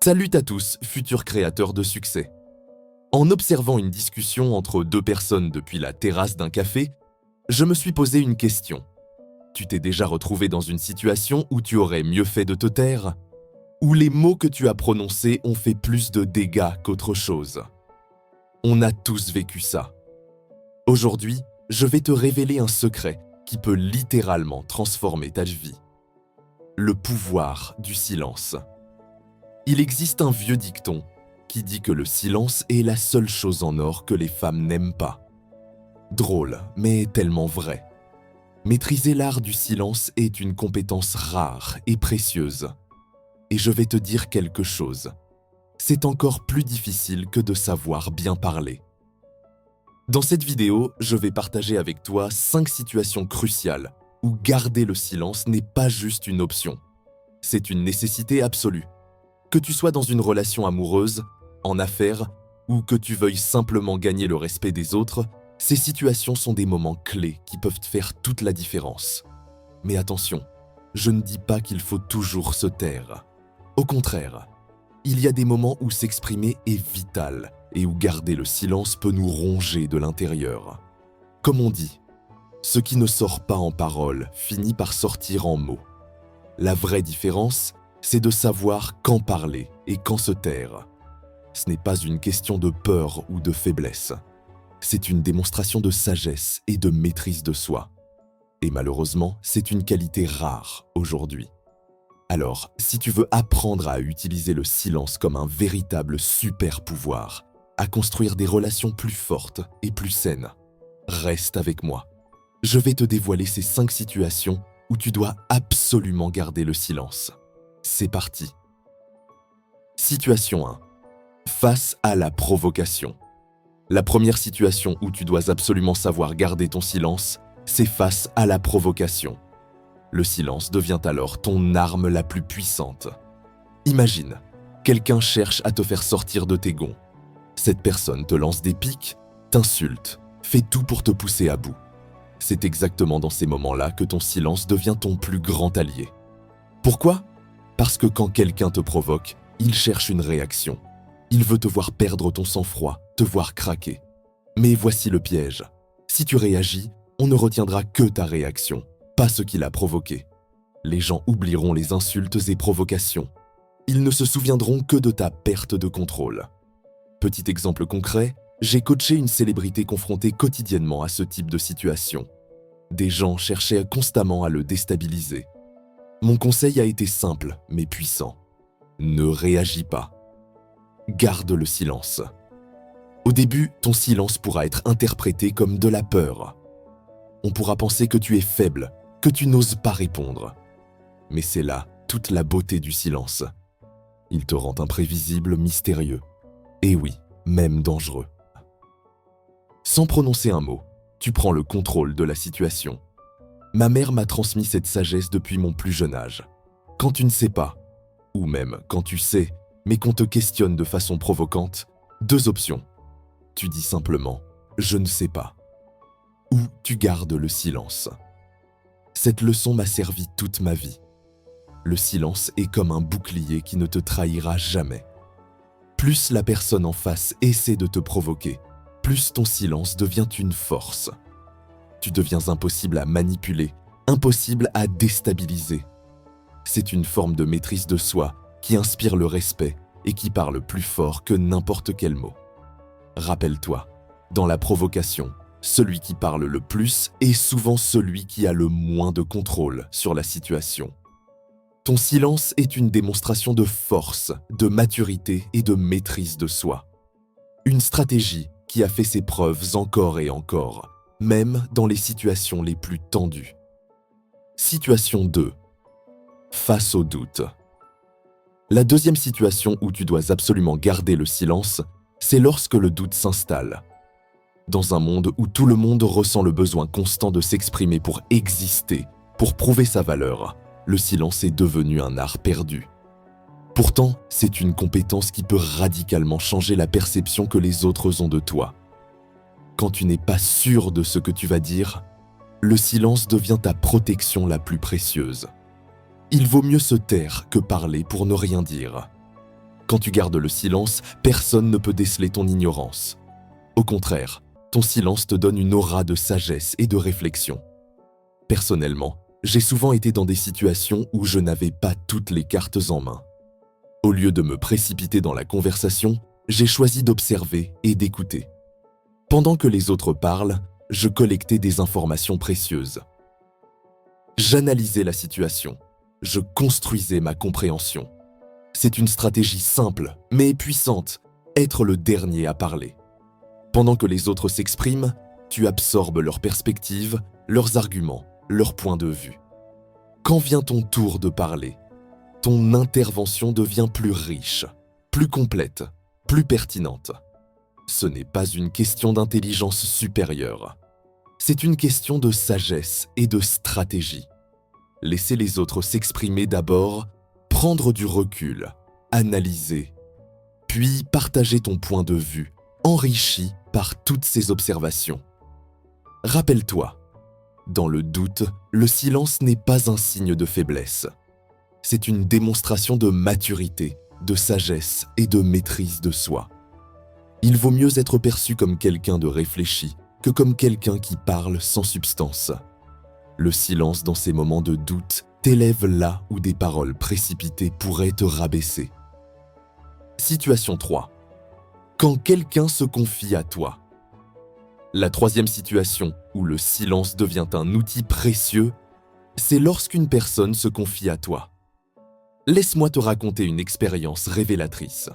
Salut à tous, futurs créateurs de succès. En observant une discussion entre deux personnes depuis la terrasse d'un café, je me suis posé une question. Tu t'es déjà retrouvé dans une situation où tu aurais mieux fait de te taire? Où les mots que tu as prononcés ont fait plus de dégâts qu'autre chose? On a tous vécu ça. Aujourd'hui, je vais te révéler un secret qui peut littéralement transformer ta vie. Le pouvoir du silence. Il existe un vieux dicton qui dit que le silence est la seule chose en or que les femmes n'aiment pas. Drôle, mais tellement vrai. Maîtriser l'art du silence est une compétence rare et précieuse. Et je vais te dire quelque chose. C'est encore plus difficile que de savoir bien parler. Dans cette vidéo, je vais partager avec toi 5 situations cruciales où garder le silence n'est pas juste une option. C'est une nécessité absolue. Que tu sois dans une relation amoureuse, en affaires, ou que tu veuilles simplement gagner le respect des autres, ces situations sont des moments clés qui peuvent faire toute la différence. Mais attention, je ne dis pas qu'il faut toujours se taire. Au contraire, il y a des moments où s'exprimer est vital et où garder le silence peut nous ronger de l'intérieur. Comme on dit, ce qui ne sort pas en paroles finit par sortir en mots. La vraie différence, c'est de savoir quand parler et quand se taire. Ce n'est pas une question de peur ou de faiblesse. C'est une démonstration de sagesse et de maîtrise de soi. Et malheureusement, c'est une qualité rare aujourd'hui. Alors, si tu veux apprendre à utiliser le silence comme un véritable super pouvoir, à construire des relations plus fortes et plus saines, reste avec moi. Je vais te dévoiler ces 5 situations où tu dois absolument garder le silence. C'est parti. Situation 1. Face à la provocation. La première situation où tu dois absolument savoir garder ton silence, c'est face à la provocation. Le silence devient alors ton arme la plus puissante. Imagine, quelqu'un cherche à te faire sortir de tes gonds. Cette personne te lance des piques, t'insulte, fait tout pour te pousser à bout. C'est exactement dans ces moments-là que ton silence devient ton plus grand allié. Pourquoi ? Parce que quand quelqu'un te provoque, il cherche une réaction. Il veut te voir perdre ton sang-froid, te voir craquer. Mais voici le piège. Si tu réagis, on ne retiendra que ta réaction, pas ce qui l'a provoqué. Les gens oublieront les insultes et provocations. Ils ne se souviendront que de ta perte de contrôle. Petit exemple concret, j'ai coaché une célébrité confrontée quotidiennement à ce type de situation. Des gens cherchaient constamment à le déstabiliser. Mon conseil a été simple, mais puissant. Ne réagis pas. Garde le silence. Au début, ton silence pourra être interprété comme de la peur. On pourra penser que tu es faible, que tu n'oses pas répondre. Mais c'est là toute la beauté du silence. Il te rend imprévisible, mystérieux. Et oui, même dangereux. Sans prononcer un mot, tu prends le contrôle de la situation. Ma mère m'a transmis cette sagesse depuis mon plus jeune âge. Quand tu ne sais pas, ou même quand tu sais, mais qu'on te questionne de façon provocante, 2 options. Tu dis simplement « je ne sais pas » ou tu gardes le silence. Cette leçon m'a servi toute ma vie. Le silence est comme un bouclier qui ne te trahira jamais. Plus la personne en face essaie de te provoquer, plus ton silence devient une force. Tu deviens impossible à manipuler, impossible à déstabiliser. C'est une forme de maîtrise de soi qui inspire le respect et qui parle plus fort que n'importe quel mot. Rappelle-toi, dans la provocation, celui qui parle le plus est souvent celui qui a le moins de contrôle sur la situation. Ton silence est une démonstration de force, de maturité et de maîtrise de soi. Une stratégie qui a fait ses preuves encore et encore, même dans les situations les plus tendues. Situation 2. Face au doute. La deuxième situation où tu dois absolument garder le silence, c'est lorsque le doute s'installe. Dans un monde où tout le monde ressent le besoin constant de s'exprimer pour exister, pour prouver sa valeur, le silence est devenu un art perdu. Pourtant, c'est une compétence qui peut radicalement changer la perception que les autres ont de toi. Quand tu n'es pas sûr de ce que tu vas dire, le silence devient ta protection la plus précieuse. Il vaut mieux se taire que parler pour ne rien dire. Quand tu gardes le silence, personne ne peut déceler ton ignorance. Au contraire, ton silence te donne une aura de sagesse et de réflexion. Personnellement, j'ai souvent été dans des situations où je n'avais pas toutes les cartes en main. Au lieu de me précipiter dans la conversation, j'ai choisi d'observer et d'écouter. Pendant que les autres parlent, je collectais des informations précieuses. J'analysais la situation, je construisais ma compréhension. C'est une stratégie simple, mais puissante, être le dernier à parler. Pendant que les autres s'expriment, tu absorbes leurs perspectives, leurs arguments, leurs points de vue. Quand vient ton tour de parler, ton intervention devient plus riche, plus complète, plus pertinente. Ce n'est pas une question d'intelligence supérieure. C'est une question de sagesse et de stratégie. Laisser les autres s'exprimer d'abord, prendre du recul, analyser, puis partager ton point de vue, enrichi par toutes ces observations. Rappelle-toi, dans le doute, le silence n'est pas un signe de faiblesse. C'est une démonstration de maturité, de sagesse et de maîtrise de soi. Il vaut mieux être perçu comme quelqu'un de réfléchi que comme quelqu'un qui parle sans substance. Le silence dans ces moments de doute t'élève là où des paroles précipitées pourraient te rabaisser. Situation 3. Quand quelqu'un se confie à toi. La troisième situation où le silence devient un outil précieux, c'est lorsqu'une personne se confie à toi. Laisse-moi te raconter une expérience révélatrice.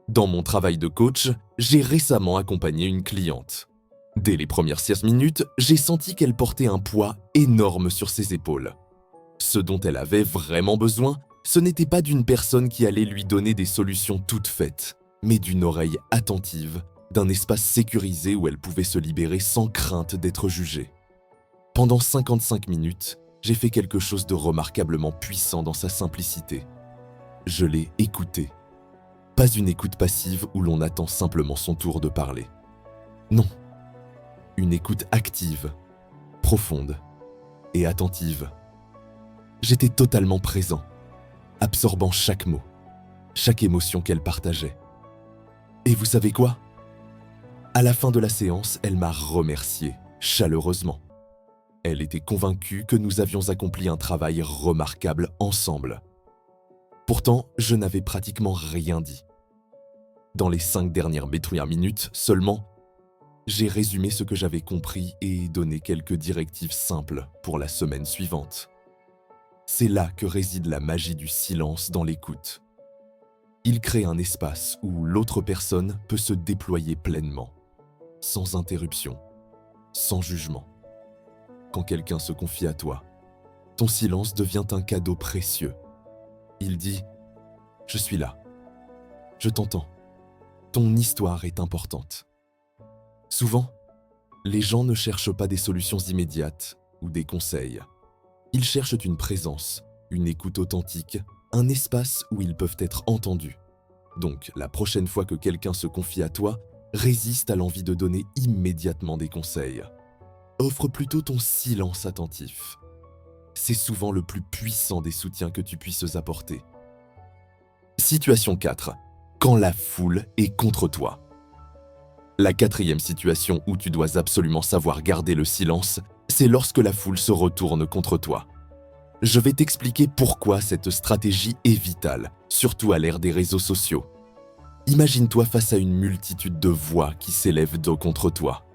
Dans mon travail de coach, j'ai récemment accompagné une cliente. Dès les premières 16 minutes, j'ai senti qu'elle portait un poids énorme sur ses épaules. Ce dont elle avait vraiment besoin, ce n'était pas d'une personne qui allait lui donner des solutions toutes faites, mais d'une oreille attentive, d'un espace sécurisé où elle pouvait se libérer sans crainte d'être jugée. Pendant 55 minutes, j'ai fait quelque chose de remarquablement puissant dans sa simplicité. Je l'ai écoutée. Pas une écoute passive où l'on attend simplement son tour de parler. Non. Une écoute active, profonde et attentive. J'étais totalement présent, absorbant chaque mot, chaque émotion qu'elle partageait. Et vous savez quoi ? À la fin de la séance, elle m'a remercié, chaleureusement. Elle était convaincue que nous avions accompli un travail remarquable ensemble. Pourtant, je n'avais pratiquement rien dit. Dans les 5 dernières minutes seulement, j'ai résumé ce que j'avais compris et donné quelques directives simples pour la semaine suivante. C'est là que réside la magie du silence dans l'écoute. Il crée un espace où l'autre personne peut se déployer pleinement, sans interruption, sans jugement. Quand quelqu'un se confie à toi, ton silence devient un cadeau précieux. Il dit « Je suis là, je t'entends, ton histoire est importante ». Souvent, les gens ne cherchent pas des solutions immédiates ou des conseils. Ils cherchent une présence, une écoute authentique, un espace où ils peuvent être entendus. Donc, la prochaine fois que quelqu'un se confie à toi, résiste à l'envie de donner immédiatement des conseils. Offre plutôt ton silence attentif. C'est souvent le plus puissant des soutiens que tu puisses apporter. Situation 4. Quand la foule est contre toi. La quatrième situation où tu dois absolument savoir garder le silence, c'est lorsque la foule se retourne contre toi. Je vais t'expliquer pourquoi cette stratégie est vitale, surtout à l'ère des réseaux sociaux. Imagine-toi face à une multitude de voix qui s'élèvent contre toi.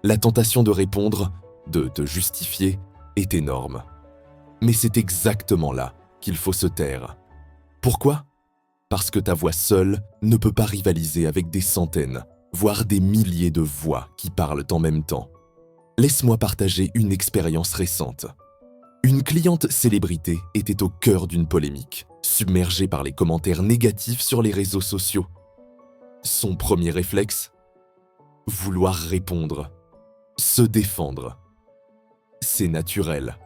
La tentation de répondre, de te justifier, est énorme. Mais c'est exactement là qu'il faut se taire. Pourquoi ? Parce que ta voix seule ne peut pas rivaliser avec des centaines, voire des milliers de voix qui parlent en même temps. Laisse-moi partager une expérience récente. Une cliente célébrité était au cœur d'une polémique, submergée par les commentaires négatifs sur les réseaux sociaux. Son premier réflexe ? Vouloir répondre, se défendre. C'est naturel.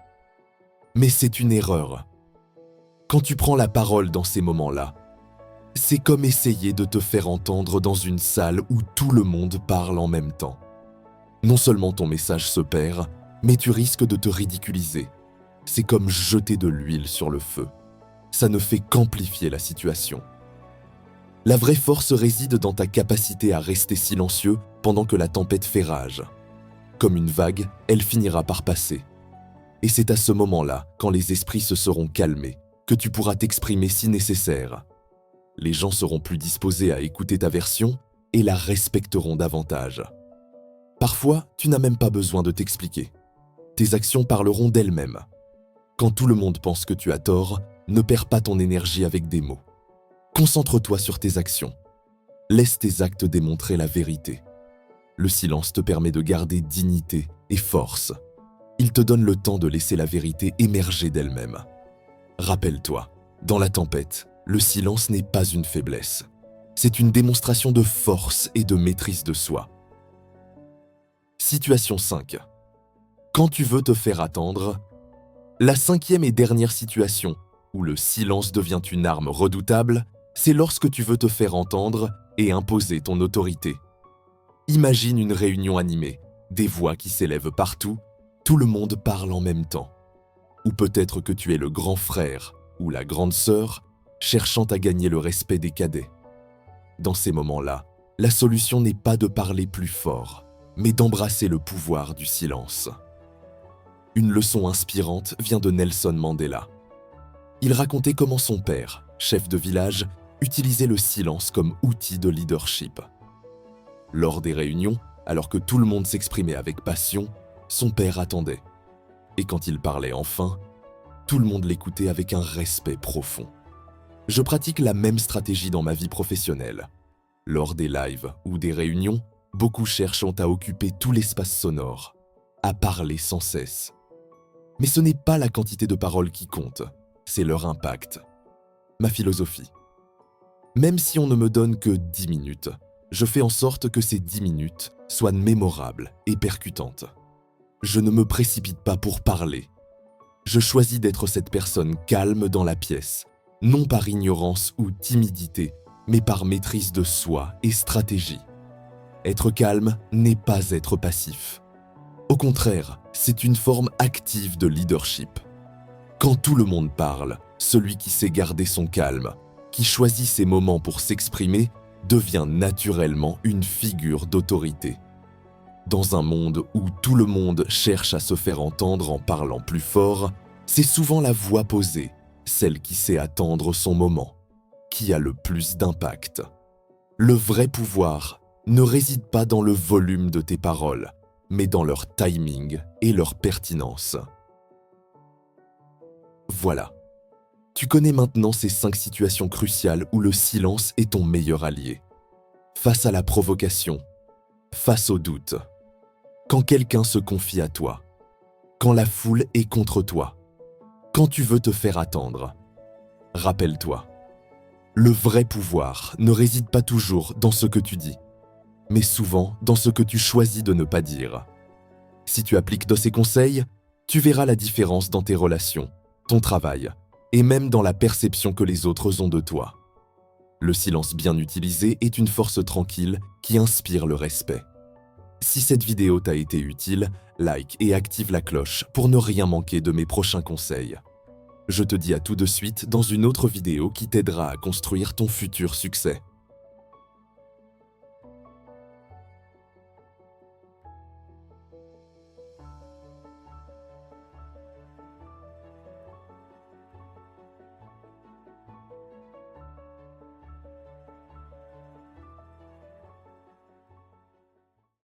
Mais c'est une erreur. Quand tu prends la parole dans ces moments-là, c'est comme essayer de te faire entendre dans une salle où tout le monde parle en même temps. Non seulement ton message se perd, mais tu risques de te ridiculiser. C'est comme jeter de l'huile sur le feu. Ça ne fait qu'amplifier la situation. La vraie force réside dans ta capacité à rester silencieux pendant que la tempête fait rage. Comme une vague, elle finira par passer. Et c'est à ce moment-là, quand les esprits se seront calmés, que tu pourras t'exprimer si nécessaire. Les gens seront plus disposés à écouter ta version et la respecteront davantage. Parfois, tu n'as même pas besoin de t'expliquer. Tes actions parleront d'elles-mêmes. Quand tout le monde pense que tu as tort, ne perds pas ton énergie avec des mots. Concentre-toi sur tes actions. Laisse tes actes démontrer la vérité. Le silence te permet de garder dignité et force. Il te donne le temps de laisser la vérité émerger d'elle-même. Rappelle-toi, dans la tempête, le silence n'est pas une faiblesse. C'est une démonstration de force et de maîtrise de soi. Situation 5. Quand tu veux te faire attendre, la 5e et dernière situation où le silence devient une arme redoutable, c'est lorsque tu veux te faire entendre et imposer ton autorité. Imagine une réunion animée, des voix qui s'élèvent partout, tout le monde parle en même temps. Ou peut-être que tu es le grand frère ou la grande sœur cherchant à gagner le respect des cadets. Dans ces moments-là, la solution n'est pas de parler plus fort, mais d'embrasser le pouvoir du silence. Une leçon inspirante vient de Nelson Mandela. Il racontait comment son père, chef de village, utilisait le silence comme outil de leadership. Lors des réunions, alors que tout le monde s'exprimait avec passion, son père attendait. Et quand il parlait enfin, tout le monde l'écoutait avec un respect profond. Je pratique la même stratégie dans ma vie professionnelle. Lors des lives ou des réunions, beaucoup cherchent à occuper tout l'espace sonore, à parler sans cesse. Mais ce n'est pas la quantité de paroles qui compte, c'est leur impact. Ma philosophie. Même si on ne me donne que 10 minutes, je fais en sorte que ces 10 minutes soient mémorables et percutantes. Je ne me précipite pas pour parler. Je choisis d'être cette personne calme dans la pièce, non par ignorance ou timidité, mais par maîtrise de soi et stratégie. Être calme n'est pas être passif. Au contraire, c'est une forme active de leadership. Quand tout le monde parle, celui qui sait garder son calme, qui choisit ses moments pour s'exprimer, devient naturellement une figure d'autorité. Dans un monde où tout le monde cherche à se faire entendre en parlant plus fort, c'est souvent la voix posée, celle qui sait attendre son moment, qui a le plus d'impact. Le vrai pouvoir ne réside pas dans le volume de tes paroles, mais dans leur timing et leur pertinence. Voilà. Tu connais maintenant ces 5 situations cruciales où le silence est ton meilleur allié. Face à la provocation, face au doute, quand quelqu'un se confie à toi, quand la foule est contre toi, quand tu veux te faire attendre. Rappelle-toi, le vrai pouvoir ne réside pas toujours dans ce que tu dis, mais souvent dans ce que tu choisis de ne pas dire. Si tu appliques de ces conseils, tu verras la différence dans tes relations, ton travail, et même dans la perception que les autres ont de toi. Le silence bien utilisé est une force tranquille qui inspire le respect. Si cette vidéo t'a été utile, like et active la cloche pour ne rien manquer de mes prochains conseils. Je te dis à tout de suite dans une autre vidéo qui t'aidera à construire ton futur succès.